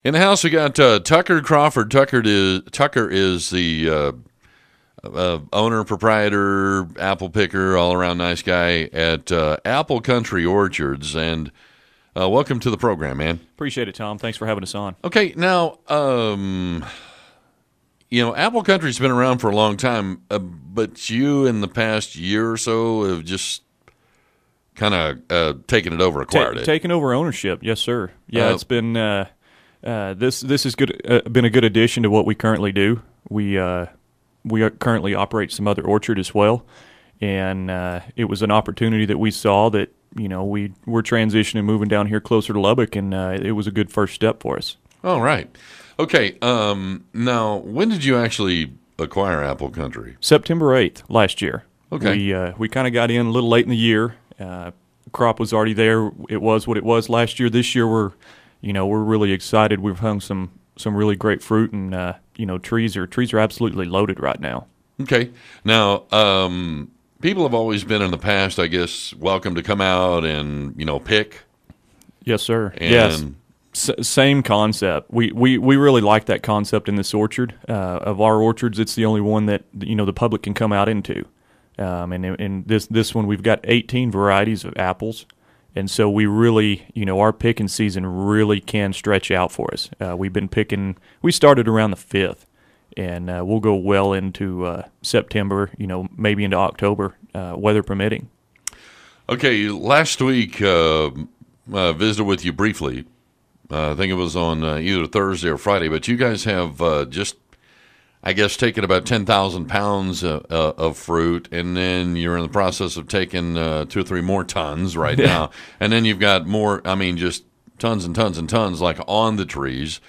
In the house, we got Tucker Crawford. Tucker is the owner, proprietor, apple picker, all-around nice guy at Apple Country Orchards. And welcome to the program, man. Appreciate it, Tom. Thanks for having us on. Okay, now, Apple Country's been around for a long time, but you, in the past year or so, have just kind of taken it over, acquired it. Taken over ownership, yes, sir. Yeah, it's been this has been a good addition to what we currently do. We currently operate some other orchard as well, and it was an opportunity that we saw that we're transitioning, moving down here closer to Lubbock, and it was a good first step for us. All right. Okay. Now, when did you actually acquire Apple Country? September 8th last year. Okay. We kind of got in a little late in the year. Crop was already there. It was what it was last year. This year we're really excited. We've hung some really great fruit, and trees are absolutely loaded right now. Okay. Now, people have always been in the past, I guess, welcome to come out and pick. Yes, sir. And yes. Same concept. We really like that concept in this orchard. Of our orchards, it's the only one that the public can come out into. And in this one, we've got 18 varieties of apples, and so we really, our picking season really can stretch out for us. We've been picking. We started around the 5th, and we'll go well into September. Maybe into October, weather permitting. Okay, last week visited with you briefly. I think it was on either Thursday or Friday, but you guys have just, I guess, taken about 10,000 pounds of fruit, and then you're in the process of taking 2 or 3 more tons right now, and then you've got more, just tons and tons and tons, like on the trees.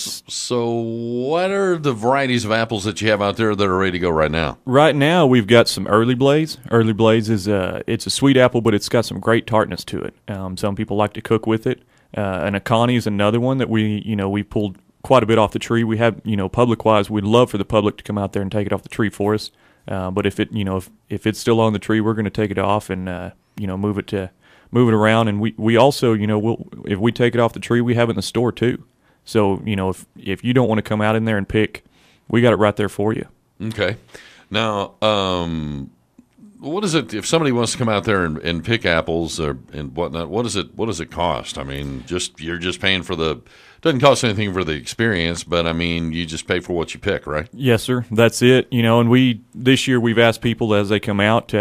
So what are the varieties of apples that you have out there that are ready to go right now? Right now, we've got some Early Blaze. Early Blaze is it's a sweet apple, but it's got some great tartness to it. Some people like to cook with it. And Akani is another one that we pulled quite a bit off the tree. We have, public-wise, we'd love for the public to come out there and take it off the tree for us. But if it, if it's still on the tree, we're going to take it off and, move it around. And we also, if we take it off the tree, we have it in the store too. So, if you don't want to come out in there and pick, we got it right there for you. Okay. Now, what is it if somebody wants to come out there and pick apples and whatnot? What does it cost? You're just paying for doesn't cost anything for the experience, but you just pay for what you pick, right? Yes, sir. That's it. And this year we've asked people as they come out,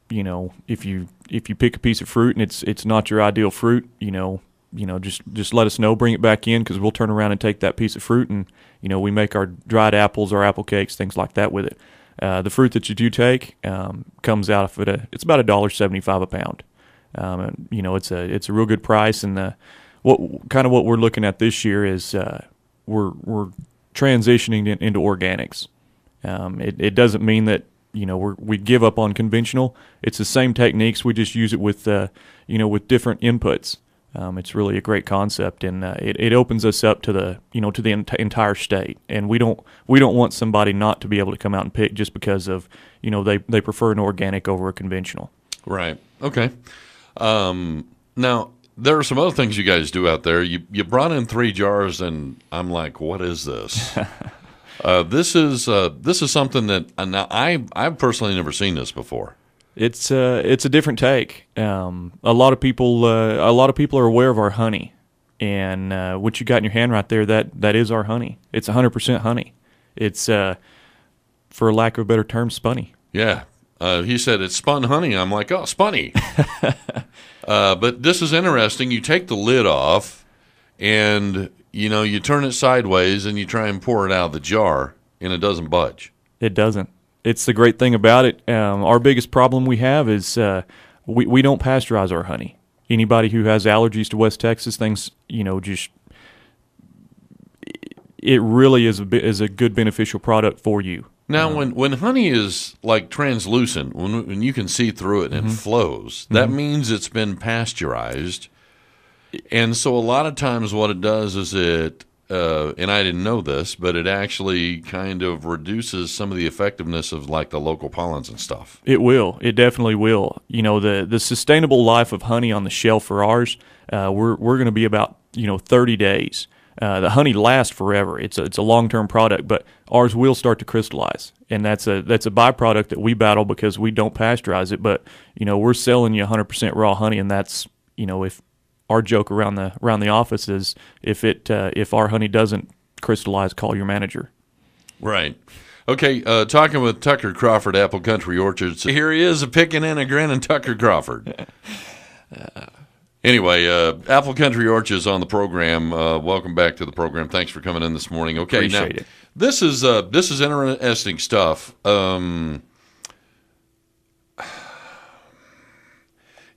if you pick a piece of fruit and it's not your ideal fruit, just let us know, bring it back in, because we'll turn around and take that piece of fruit, and we make our dried apples, our apple cakes, things like that with it. The fruit that you do take comes out of it. It's about $1.75 a pound. It's a real good price. And what we're looking at this year is we're transitioning into organics. It doesn't mean that we give up on conventional. It's the same techniques. We just use it with with different inputs. It's really a great concept, and it opens us up to the entire state. And we don't want somebody not to be able to come out and pick just because of they prefer an organic over a conventional. Right. Okay. Now there are some other things you guys do out there. You brought in 3 jars, and I'm like, what is this? This is something that I've personally never seen this before. It's a different take. A lot of people are aware of our honey, and what you got in your hand right there, that is our honey. It's 100% honey. It's for lack of a better term, Spun-ney. Yeah. He said it's spun honey. I'm like, oh, Spun-ney. But this is interesting. You take the lid off, and you turn it sideways, and you try and pour it out of the jar, and it doesn't budge. It doesn't. It's the great thing about it. Our biggest problem we have is we don't pasteurize our honey. Anybody who has allergies to West Texas, things, it really is a good beneficial product for you. Now, when honey is like translucent, when you can see through it and it flows, that means it's been pasteurized. And so a lot of times what it does is and I didn't know this, but it actually kind of reduces some of the effectiveness of like the local pollens and stuff. It will. It definitely will. The sustainable life of honey on the shelf for ours, we're going to be about 30 days. The honey lasts forever. It's a long-term product, but ours will start to crystallize, and that's a byproduct that we battle because we don't pasteurize it. But we're selling you 100% raw honey, and that's if our joke around the office is if our honey doesn't crystallize, call your manager. Right. Okay, talking with Tucker Crawford, Apple Country Orchards. Here he is, a picking and a grinning Tucker Crawford. Anyway, Apple Country Orchards on the program. Welcome back to the program. Thanks for coming in this morning. Okay, Appreciate now it. this is interesting stuff.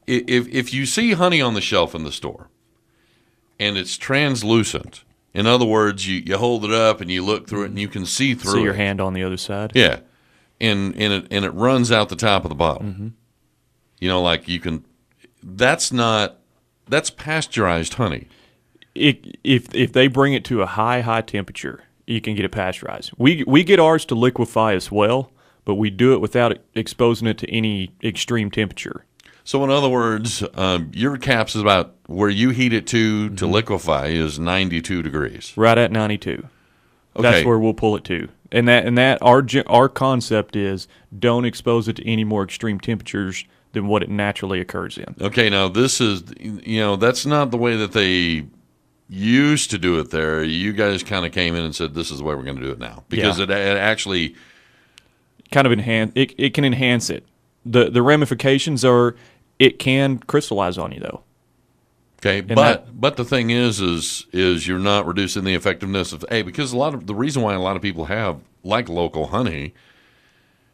If you see honey on the shelf in the store and it's translucent, in other words, you hold it up and you look through it and you can see through it. See your hand on the other side. Yeah, and it runs out the top of the bottle. Mm-hmm. Like you can. That's pasteurized honey. If they bring it to a high temperature, you can get it pasteurized. We get ours to liquefy as well, but we do it without exposing it to any extreme temperature. So in other words, your caps is about where you heat it to liquefy is 92 degrees. Right at 92. Okay. That's where we'll pull it to. And that our concept is don't expose it to any more extreme temperatures than what it naturally occurs in. Okay, now this is that's not the way that they used to do it there. You guys kind of came in and said this is the way we're going to do it now because it actually kind of it can enhance it. The ramifications are it can crystallize on you though. Okay, but the thing is you're not reducing the effectiveness of because the reason why a lot of people like local honey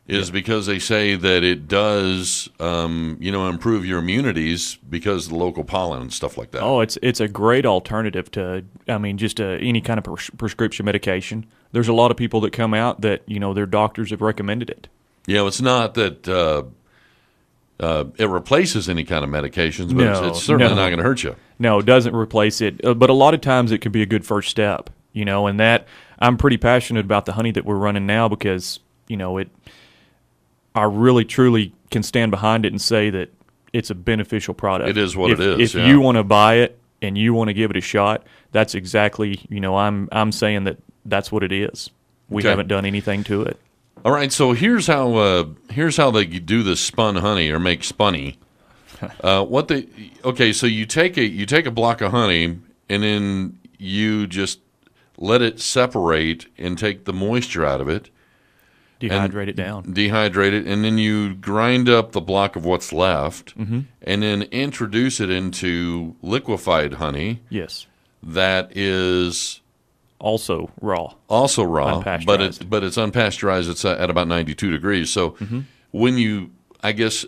is because they say that it does improve your immunities because of the local pollen and stuff like that. Oh, it's a great alternative to just any kind of prescription medication. There's a lot of people that come out that their doctors have recommended it. Yeah, it's not that it replaces any kind of medications, but it's certainly not going to hurt you. No, it doesn't replace it. But a lot of times it can be a good first step, and that I'm pretty passionate about the honey that we're running now because, I really truly can stand behind it and say that it's a beneficial product. It is what it is. If you want to buy it and you want to give it a shot, that's exactly, I'm saying that's what it is. We haven't done anything to it. All right, so here's how they do this spun honey or make Spun-ney. So you take a block of honey and then you just let it separate and take the moisture out of it. Dehydrate it, and then you grind up the block of what's left, and then introduce it into liquefied honey. Yes, that is also raw, unpasteurized. but it's unpasteurized. It's at about 92 degrees. So when you,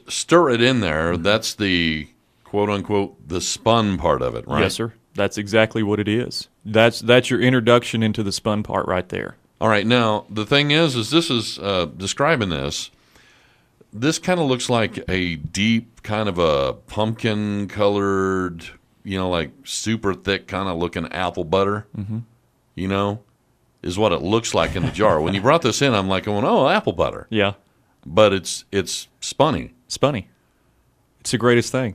stir it in there, that's the quote unquote the spun part of it, right? Yes, sir. That's exactly what it is. That's your introduction into the spun part right there. All right, now, the thing is this is describing this. This kind of looks like a deep kind of a pumpkin-colored, like super thick kind of looking apple butter, is what it looks like in the jar. When you brought this in, I'm like going, oh, apple butter. Yeah. But it's Spun-ney. Spun-ney. It's the greatest thing.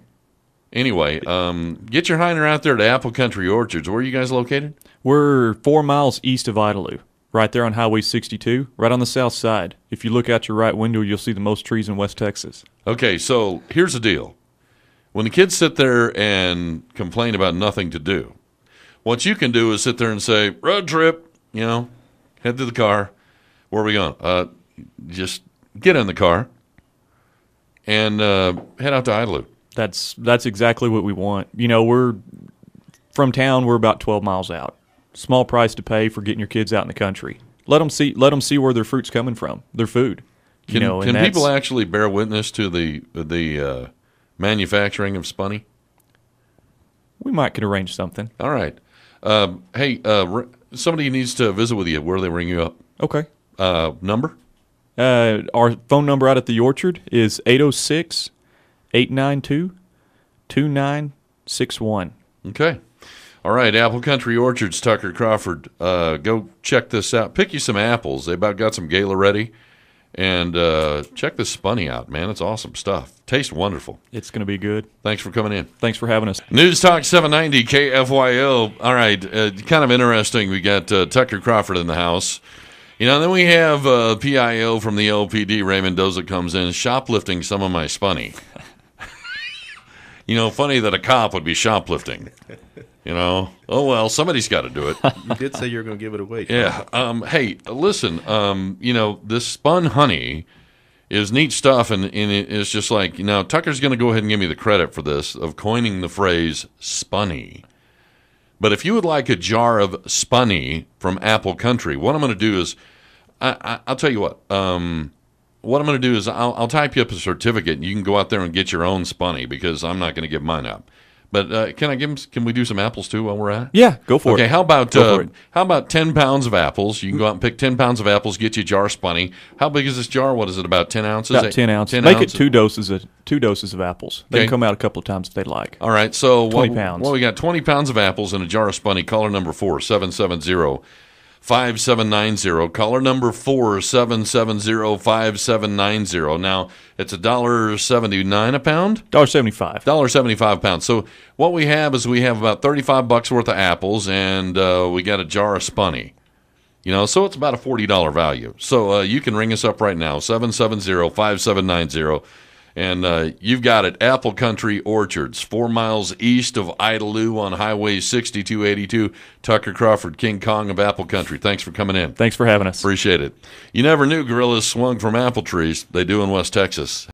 Anyway, get your hinder out there to Apple Country Orchards. Where are you guys located? We're 4 miles east of Idalou. Right there on Highway 62, right on the south side. If you look out your right window, you'll see the most trees in West Texas. Okay, so here's the deal. When the kids sit there and complain about nothing to do, what you can do is sit there and say, road trip, head to the car. Where are we going? Just get in the car and head out to Idalou. That's exactly what we want. We're from town, we're about 12 miles out. Small price to pay for getting your kids out in the country. Let them see where their fruit's coming from, their food. Can people actually bear witness to the manufacturing of Spun-ney? We might could arrange something. All right. Hey, somebody needs to visit with you. Where do they ring you up? Okay. Number? Our phone number out at the orchard is 806-892-2961. Okay. All right, Apple Country Orchards, Tucker Crawford. Go check this out. Pick you some apples. They about got some gala ready, And check this Spun-ney out, man. It's awesome stuff. Tastes wonderful. It's going to be good. Thanks for coming in. Thanks for having us. News Talk 790 KFYO. All right, kind of interesting. We got Tucker Crawford in the house. Then we have PIO from the LPD, Ray Mendoza, comes in shoplifting some of my Spun-ney. Funny that a cop would be shoplifting. Oh, well, somebody's got to do it. You did say you were going to give it away. Yeah. Hey, listen, this spun honey is neat stuff, and it's just like, Tucker's going to go ahead and give me the credit for this, of coining the phrase Spun-ney. But if you would like a jar of Spun-ney from Apple Country, what I'm going to do is, I'll tell you what. What I'm going to do is I'll type you up a certificate, and you can go out there and get your own Spun-ney, because I'm not going to give mine up. But can we do some apples too while we're at it? Yeah, go for it. Okay, how about 10 pounds of apples? You can go out and pick 10 pounds of apples, get you a jar of Spun-ney. How big is this jar? What is it, about 10 ounces? About 10 ounces. Make it 2 doses of apples. They can come out a couple of times if they like. All right, so 20 pounds. Well, we got 20 pounds of apples in a jar of Spun-ney. Caller number 4, 770-5790. Caller number 4, 770-5790. Now, it's $1.79 a pound? $1.75. $1.75 a pound. So what we have is about $35 worth of apples, and we got a jar of Spun-ney. So it's about a $40 value. So you can ring us up right now, 770-5790. And you've got it, Apple Country Orchards, 4 miles east of Idalou on Highway 6282. Tucker Crawford, King Kong of Apple Country. Thanks for coming in. Thanks for having us. Appreciate it. You never knew gorillas swung from apple trees. They do in West Texas.